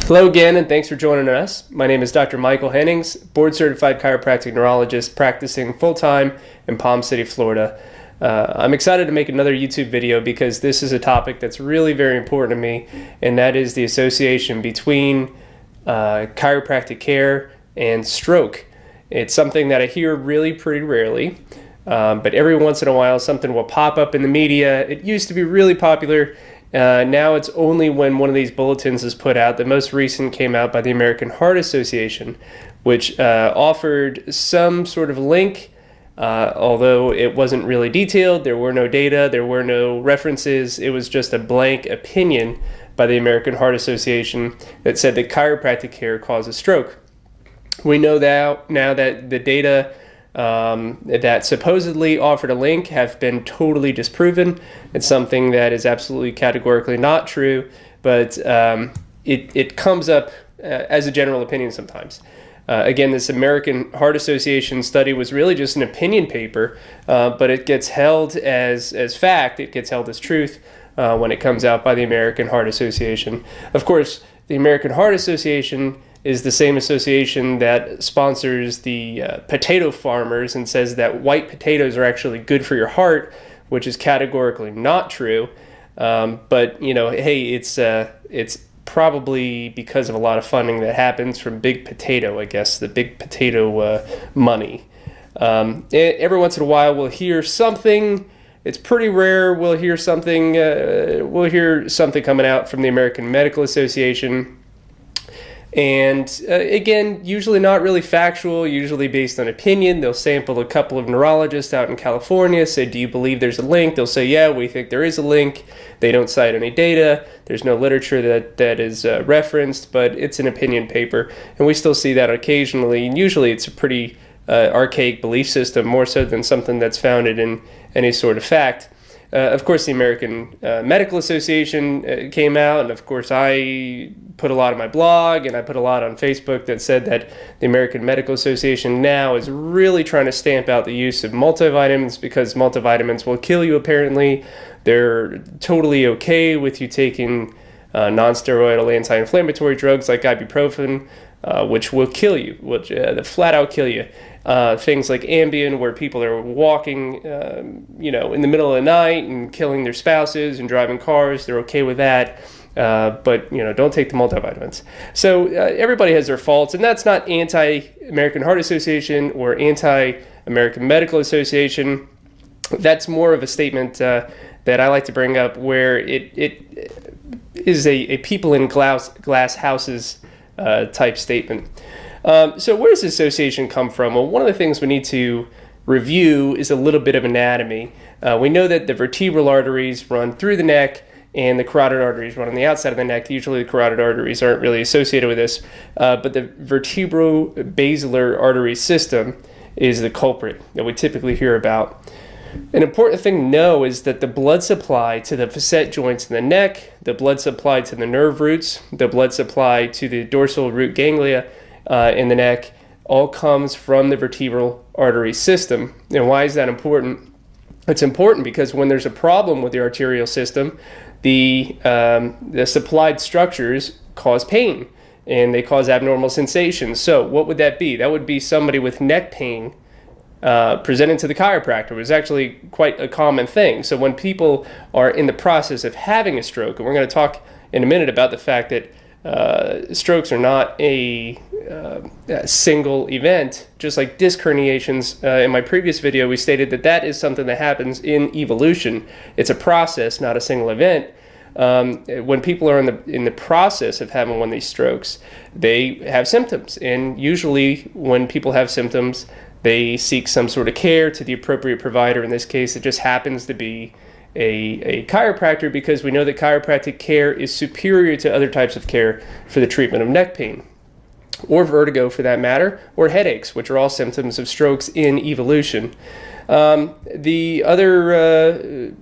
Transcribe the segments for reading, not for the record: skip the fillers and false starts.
Hello again, and thanks for joining us. My name is Dr. Michael Hennings, board-certified chiropractic neurologist practicing full-time in Palm City, Florida. I'm excited to make another YouTube video because this is a topic that's really very important to me, and that is the association between chiropractic care and stroke. It's something that I hear really pretty rarely, but every once in a while something will pop up in the media. It used to be really popular. Now it's only when one of these bulletins is put out. The most recent came out by the American Heart Association, which offered some sort of link, although it wasn't really detailed. There were no data, there were no references. It was just a blank opinion by the American Heart Association that said that chiropractic care causes stroke. We know now that the data that supposedly offered a link have been totally disproven. It's something that is absolutely categorically not true, but it comes up as a general opinion sometimes. Again, this American Heart Association study was really just an opinion paper, but it gets held as fact, it gets held as truth when it comes out by the American Heart Association. Of course, the American Heart Association is the same association that sponsors the potato farmers and says that white potatoes are actually good for your heart, which is categorically not true. But you know, hey, it's probably because of a lot of funding that happens from Big Potato, I guess, the Big Potato money. Every once in a while, we'll hear something. It's pretty rare. We'll hear something. We'll hear something coming out from the American Medical Association. And again, usually not really factual, usually based on opinion. They'll sample a couple of neurologists out in California, say, do you believe there's a link? They'll say, yeah, we think there is a link. They don't cite any data. There's no literature that is referenced, but it's an opinion paper. And we still see that occasionally. And usually it's a pretty archaic belief system, more so than something that's founded in any sort of fact. Of course, the American Medical Association came out, and of course I put a lot on my blog, and I put a lot on Facebook that said that the American Medical Association now is really trying to stamp out the use of multivitamins because multivitamins will kill you, apparently. They're totally okay with you taking non-steroidal anti-inflammatory drugs like ibuprofen, which will kill you, which flat out kill you. Things like Ambien, where people are walking, in the middle of the night and killing their spouses and driving cars, they're okay with that. But don't take the multivitamins. So everybody has their faults, and that's not anti-American Heart Association or anti-American Medical Association. That's more of a statement that I like to bring up, where it is a people in glass houses type statement. So where does association come from? Well, one of the things we need to review is a little bit of anatomy. We know that the vertebral arteries run through the neck and the carotid arteries run on the outside of the neck. Usually the carotid arteries aren't really associated with this, but the vertebro-basilar artery system is the culprit that we typically hear about. An important thing to know is that the blood supply to the facet joints in the neck, the blood supply to the nerve roots, the blood supply to the dorsal root ganglia in the neck all comes from the vertebral artery system. And why is that important? It's important because when there's a problem with the arterial system, the supplied structures cause pain and they cause abnormal sensations. So what would that be? That would be somebody with neck pain presenting to the chiropractor. It was actually quite a common thing. So when people are in the process of having a stroke, and we're going to talk in a minute about the fact that strokes are not a single event, just like disc herniations. In my previous video, we stated that is something that happens in evolution. It's a process, not a single event. When people are in the process of having one of these strokes, they have symptoms, and usually when people have symptoms, they seek some sort of care to the appropriate provider. In this case, it just happens to be a chiropractor, because we know that chiropractic care is superior to other types of care for the treatment of neck pain, or vertigo for that matter, or headaches, which are all symptoms of strokes in evolution. The other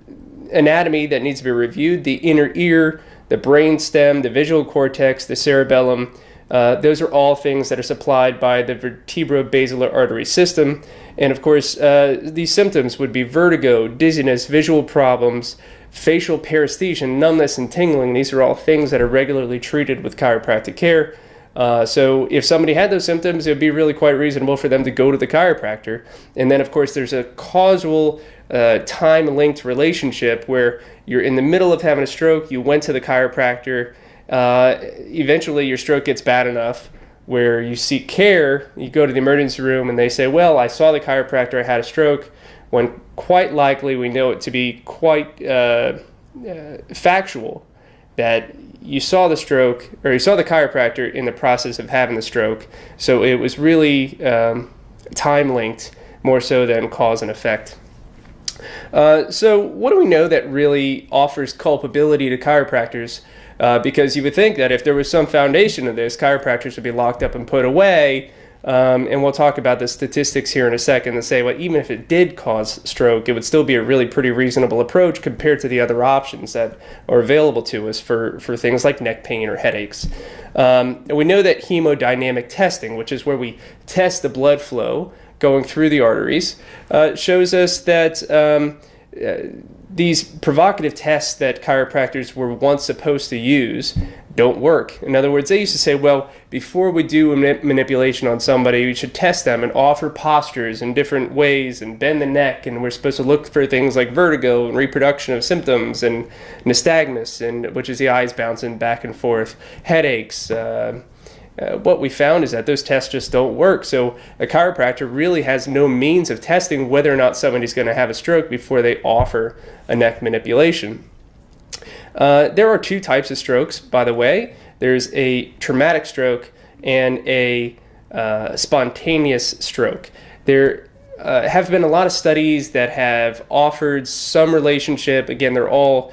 anatomy that needs to be reviewed, the inner ear, the brain stem, the visual cortex, the cerebellum, those are all things that are supplied by the vertebro-basilar artery system. And of course, these symptoms would be vertigo, dizziness, visual problems, facial paresthesia, numbness, and tingling. These are all things that are regularly treated with chiropractic care. So if somebody had those symptoms, it would be really quite reasonable for them to go to the chiropractor. And then, of course, there's a causal time-linked relationship where you're in the middle of having a stroke, you went to the chiropractor, eventually your stroke gets bad enough where you seek care, you go to the emergency room and they say, well, I saw the chiropractor, I had a stroke, when quite likely we know it to be quite factual that you saw the stroke, or you saw the chiropractor in the process of having the stroke. So it was really time-linked more so than cause and effect. So what do we know that really offers culpability to chiropractors? Because you would think that if there was some foundation of this, chiropractors would be locked up and put away. And we'll talk about the statistics here in a second and say, well, even if it did cause stroke, it would still be a really pretty reasonable approach compared to the other options that are available to us for things like neck pain or headaches. And we know that hemodynamic testing, which is where we test the blood flow going through the arteries, shows us that these provocative tests that chiropractors were once supposed to use don't work. In other words, they used to say, well, before we do a manipulation on somebody, we should test them and offer postures in different ways and bend the neck, and we're supposed to look for things like vertigo and reproduction of symptoms and nystagmus, which is the eyes bouncing back and forth, headaches. What we found is that those tests just don't work. So a chiropractor really has no means of testing whether or not somebody's going to have a stroke before they offer a neck manipulation. There are two types of strokes, by the way. There's a traumatic stroke and a spontaneous stroke. There have been a lot of studies that have offered some relationship. Again, they're all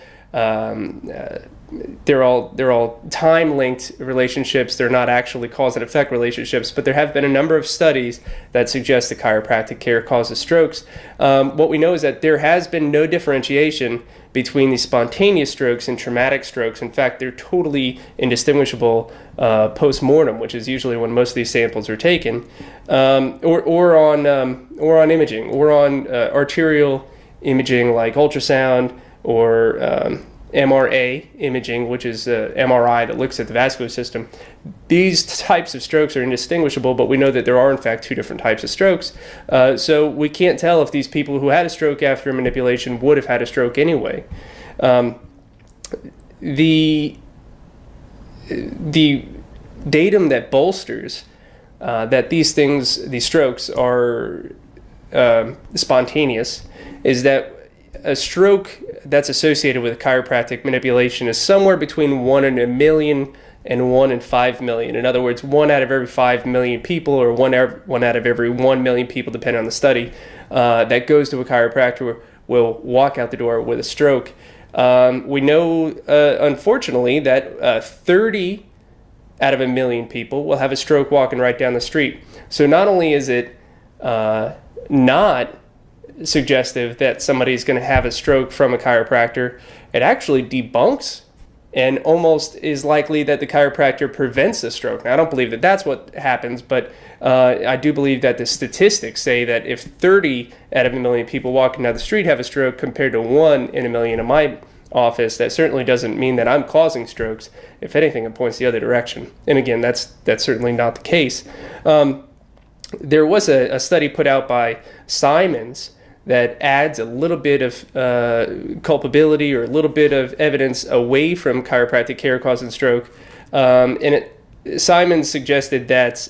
time-linked relationships. They're not actually cause and effect relationships, but there have been a number of studies that suggest that chiropractic care causes strokes. What we know is that there has been no differentiation between the spontaneous strokes and traumatic strokes. In fact, they're totally indistinguishable post-mortem, which is usually when most of these samples are taken, or on imaging, or on arterial imaging like ultrasound or MRA imaging, which is MRI that looks at the vascular system. These types of strokes are indistinguishable, but we know that there are in fact two different types of strokes. So we can't tell if these people who had a stroke after a manipulation would have had a stroke anyway. The datum that bolsters that these strokes are spontaneous is that a stroke that's associated with chiropractic manipulation is somewhere between 1 in a million and 1 in 5 million. In other words, 1 out of every 5 million people, or 1 out of every 1 million people, depending on the study, that goes to a chiropractor will walk out the door with a stroke. We know, unfortunately, that 30 out of a million people will have a stroke walking right down the street. So not only is it not suggestive that somebody's going to have a stroke from a chiropractor, it actually debunks and almost is likely that the chiropractor prevents a stroke. Now, I don't believe that that's what happens, but I do believe that the statistics say that if 30 out of a million people walking down the street have a stroke compared to 1 in a million in my office, that certainly doesn't mean that I'm causing strokes. If anything, it points the other direction. And again, that's certainly not the case. There was a study put out by Simons that adds a little bit of culpability or a little bit of evidence away from chiropractic care causing stroke. Simon suggested that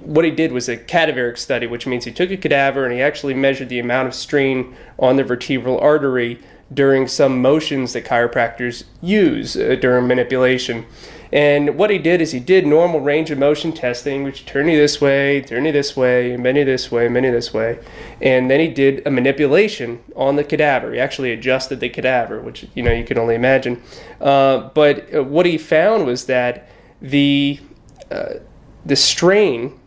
what he did was a cadaveric study, which means he took a cadaver and he actually measured the amount of strain on the vertebral artery during some motions that chiropractors use during manipulation. And what he did is he did normal range of motion testing, which turn you this way, bend you this way, bend you this way. And then he did a manipulation on the cadaver. He actually adjusted the cadaver, which you can only imagine. But what he found was that the strain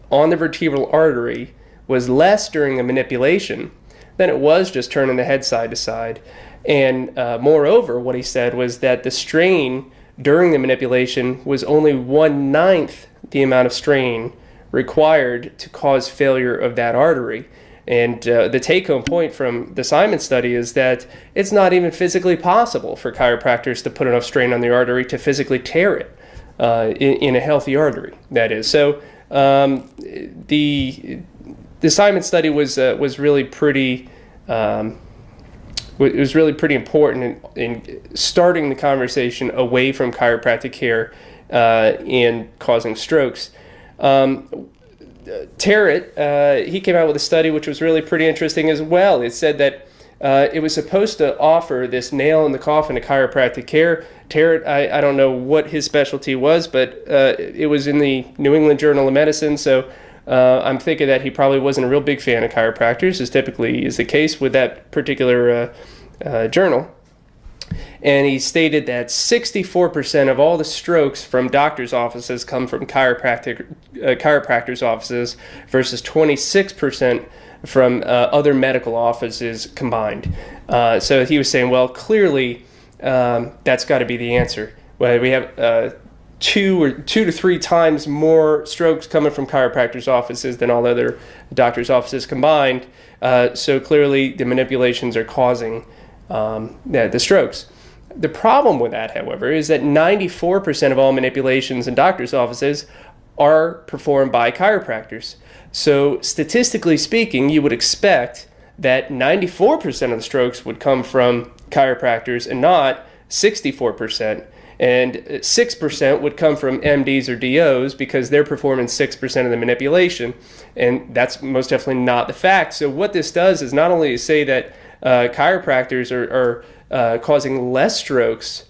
on the vertebral artery was less during a manipulation than it was just turning the head side to side. And moreover, what he said was that the strain during the manipulation was only 1/9 the amount of strain required to cause failure of that artery. And the take-home point from the Simon study is that it's not even physically possible for chiropractors to put enough strain on the artery to physically tear it in a healthy artery, that is. So the Simon study was really pretty it was really pretty important in starting the conversation away from chiropractic care and causing strokes. Tarrant, he came out with a study which was really pretty interesting as well. It said that it was supposed to offer this nail in the coffin to chiropractic care. Tarrant, I don't know what his specialty was, but it was in the New England Journal of Medicine, so I'm thinking that he probably wasn't a real big fan of chiropractors, as typically is the case with that particular journal. And he stated that 64% of all the strokes from doctors' offices come from chiropractors' offices versus 26% from other medical offices combined. So he was saying, well, clearly that's got to be the answer. Well, we have two to three times more strokes coming from chiropractors' offices than all other doctors' offices combined. So clearly the manipulations are causing the strokes. The problem with that, however, is that 94% of all manipulations in doctors' offices are performed by chiropractors. So statistically speaking, you would expect that 94% of the strokes would come from chiropractors and not 64%. And 6% would come from MDs or DOs because they're performing 6% of the manipulation. And that's most definitely not the fact. So what this does is not only to say that chiropractors are causing less strokes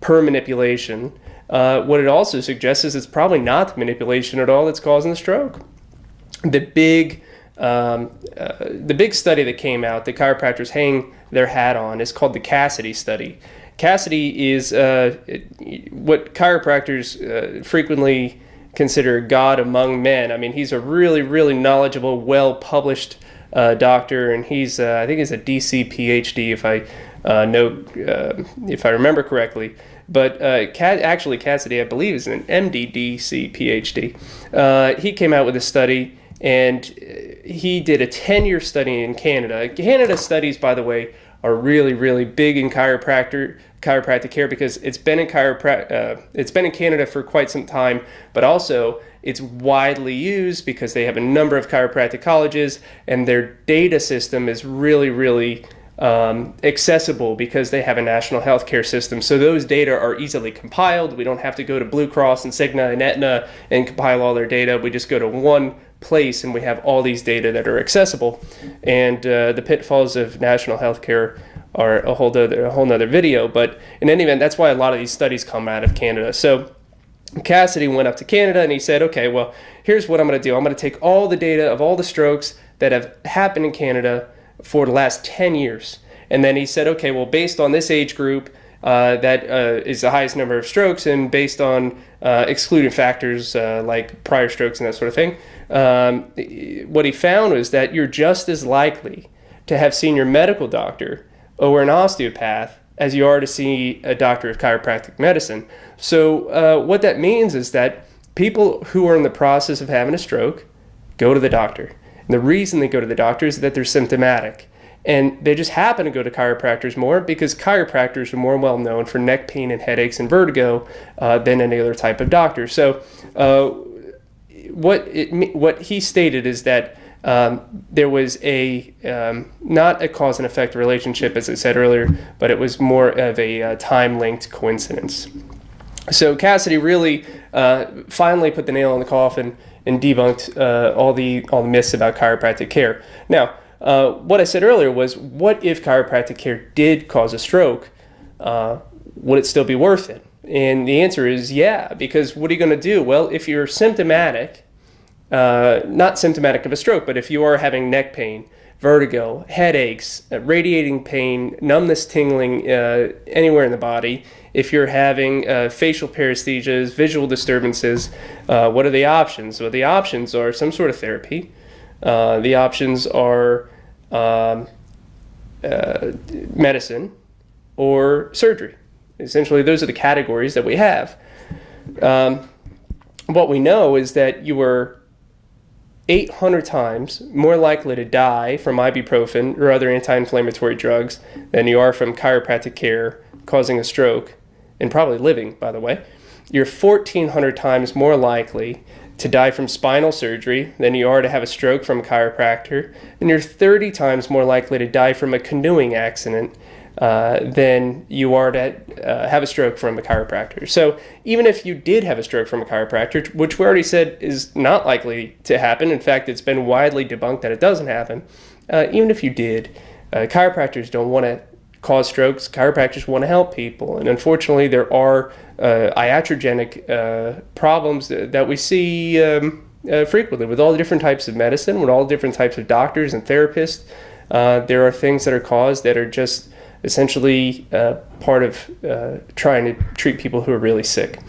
per manipulation, what it also suggests is it's probably not the manipulation at all that's causing the stroke. The big study that came out that chiropractors hang their hat on is called the Cassidy study. Cassidy is what chiropractors frequently consider God among men. I mean, he's a really, really knowledgeable, well-published doctor, and he's I think he's a DC PhD if I remember correctly. But actually, Cassidy, I believe, is an MD DC PhD. He came out with a study, and he did a 10-year study in Canada. Canada studies, by the way, are really, really big in chiropractic care because it's been in Canada for quite some time, but also it's widely used because they have a number of chiropractic colleges, and their data system is really, really accessible because they have a national healthcare system. So those data are easily compiled. We don't have to go to Blue Cross and Cigna and Aetna and compile all their data. We just go to one place and we have all these data that are accessible. And the pitfalls of national healthcare are a whole nother video. But in any event, that's why a lot of these studies come out of Canada. So Cassidy went up to Canada and he said, okay, well, here's what I'm going to do. I'm going to take all the data of all the strokes that have happened in Canada for the last 10 years. And then he said, okay, well, based on this age group, that is the highest number of strokes, and based on excluding factors like prior strokes and that sort of thing, what he found was that you're just as likely to have seen your medical doctor or an osteopath as you are to see a doctor of chiropractic medicine. So what that means is that people who are in the process of having a stroke go to the doctor. And the reason they go to the doctor is that they're symptomatic. And they just happen to go to chiropractors more because chiropractors are more well known for neck pain and headaches and vertigo than any other type of doctor. So what he stated is that there was not a cause and effect relationship, as I said earlier, but it was more of a time-linked coincidence. So Cassidy really finally put the nail in the coffin and debunked all the myths about chiropractic care. Now, what I said earlier was, what if chiropractic care did cause a stroke? Would it still be worth it? And the answer is yeah, because what are you going to do? Well, if you're symptomatic, not symptomatic of a stroke, but if you are having neck pain, vertigo, headaches, radiating pain, numbness, tingling anywhere in the body, if you're having facial paresthesias, visual disturbances, what are the options? Well, the options are some sort of therapy. The options are medicine or surgery. Essentially, those are the categories that we have. What we know is that you are 800 times more likely to die from ibuprofen or other anti-inflammatory drugs than you are from chiropractic care causing a stroke, and probably living, by the way. You're 1,400 times more likely to die from spinal surgery than you are to have a stroke from a chiropractor, and you're 30 times more likely to die from a canoeing accident than you are to have a stroke from a chiropractor. So even if you did have a stroke from a chiropractor, which we already said is not likely to happen, in fact, it's been widely debunked that it doesn't happen, even if you did, chiropractors don't want to cause strokes. Chiropractors want to help people, and unfortunately there are iatrogenic problems that we see frequently with all the different types of medicine, with all the different types of doctors and therapists. There are things that are caused that are just essentially part of trying to treat people who are really sick.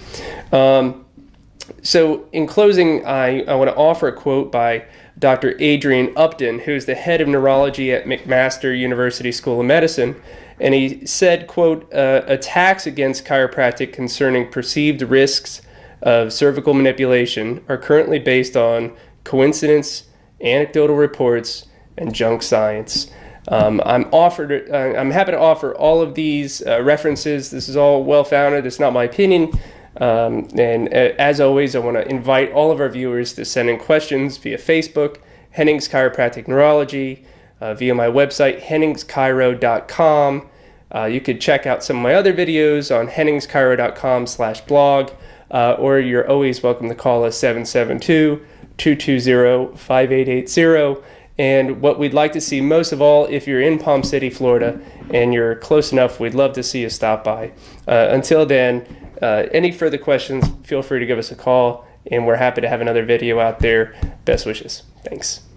So in closing, I want to offer a quote by Dr. Adrian Upton, who's the head of neurology at McMaster University School of Medicine. And he said, quote, attacks against chiropractic concerning perceived risks of cervical manipulation are currently based on coincidence, anecdotal reports, and junk science. I'm happy to offer all of these references. This is all well-founded. It's not my opinion. And as always, I want to invite all of our viewers to send in questions via Facebook, Henning's Chiropractic Neurology, via my website, henningschiro.com. You could check out some of my other videos on henningschiro.com/blog, or you're always welcome to call us 772-220-5880. And what we'd like to see most of all, if you're in Palm City, Florida, and you're close enough, we'd love to see you stop by. Until then, any further questions, feel free to give us a call, and we're happy to have another video out there. Best wishes. Thanks.